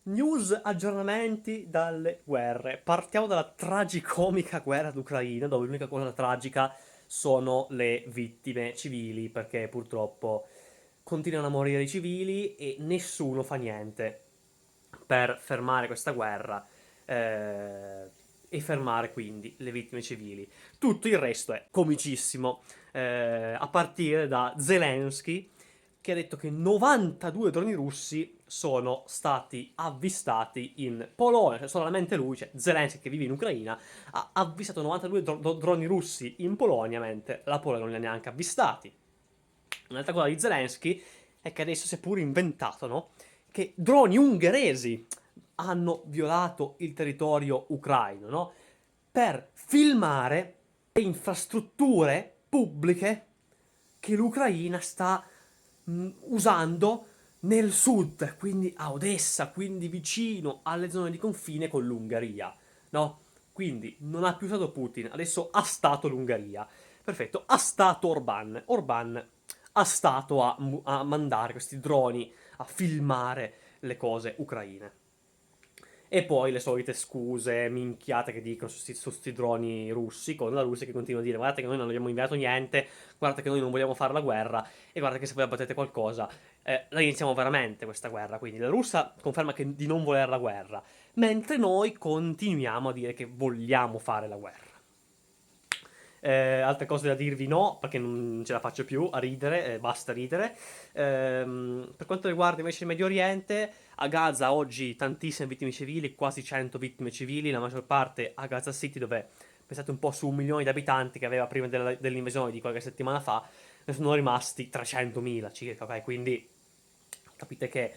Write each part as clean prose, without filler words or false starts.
News, aggiornamenti dalle guerre. Partiamo dalla tragicomica guerra d'Ucraina, dove l'unica cosa tragica sono le vittime civili, perché purtroppo continuano a morire i civili e nessuno fa niente per fermare questa guerra e fermare quindi le vittime civili. Tutto il resto è comicissimo, a partire da Zelensky che ha detto che 92 droni russi sono stati avvistati in Polonia, cioè solamente lui, cioè Zelensky che vive in Ucraina, ha avvistato 92 droni russi in Polonia, mentre la Polonia non li ha neanche avvistati. Un'altra cosa di Zelensky è che adesso si è pure inventato, no? Che droni ungheresi hanno violato il territorio ucraino, no? Per filmare le infrastrutture pubbliche che l'Ucraina sta usando nel sud, quindi a Odessa, quindi vicino alle zone di confine con l'Ungheria, no? Quindi non ha più usato Putin, adesso ha stato l'Ungheria. Perfetto, ha stato Orban. Orban ha stato a mandare questi droni a filmare le cose ucraine. E poi le solite scuse minchiate che dicono su sti droni russi, con la Russia che continua a dire guardate che noi non abbiamo inviato niente, guardate che noi non vogliamo fare la guerra e guardate che se voi abbattete qualcosa la iniziamo veramente questa guerra. Quindi la Russia conferma di non voler la guerra, mentre noi continuiamo a dire che vogliamo fare la guerra. Altre cose da dirvi no, perché non ce la faccio più a ridere, basta ridere. Per quanto riguarda invece il Medio Oriente, a Gaza oggi tantissime vittime civili, quasi 100 vittime civili, la maggior parte a Gaza City, dove pensate un po' su 1 milione di abitanti che aveva prima dell'invasione di qualche settimana fa, ne sono rimasti 300.000 circa, ok? Quindi capite che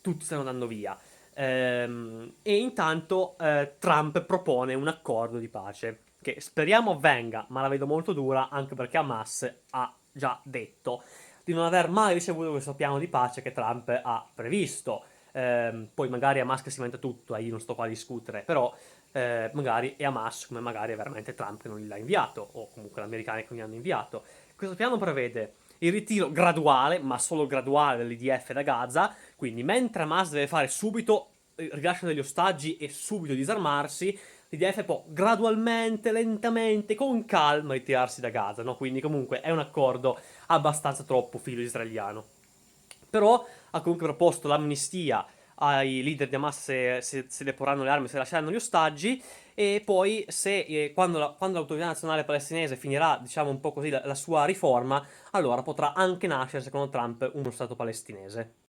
tutti stanno andando via. E intanto Trump propone un accordo di pace che speriamo avvenga, ma la vedo molto dura anche perché Hamas ha già detto di non aver mai ricevuto questo piano di pace che Trump ha previsto. Poi magari Hamas che si inventa tutto, io non sto qua a discutere, però magari è Hamas come magari è veramente Trump che non gliel'ha inviato, o comunque gli americani che non gli hanno inviato. Questo piano prevede il ritiro graduale, ma solo graduale dell'IDF da Gaza, quindi mentre Hamas deve fare subito il rilascio degli ostaggi e subito disarmarsi, l'IDF può gradualmente, lentamente, con calma ritirarsi da Gaza, no? Quindi comunque è un accordo abbastanza troppo filo israeliano. Però ha comunque proposto l'amnistia ai leader di Hamas se deporranno le armi, se lasceranno gli ostaggi e poi quando l'autorità nazionale palestinese finirà, diciamo un po' così, la sua riforma, allora potrà anche nascere, secondo Trump, uno Stato palestinese.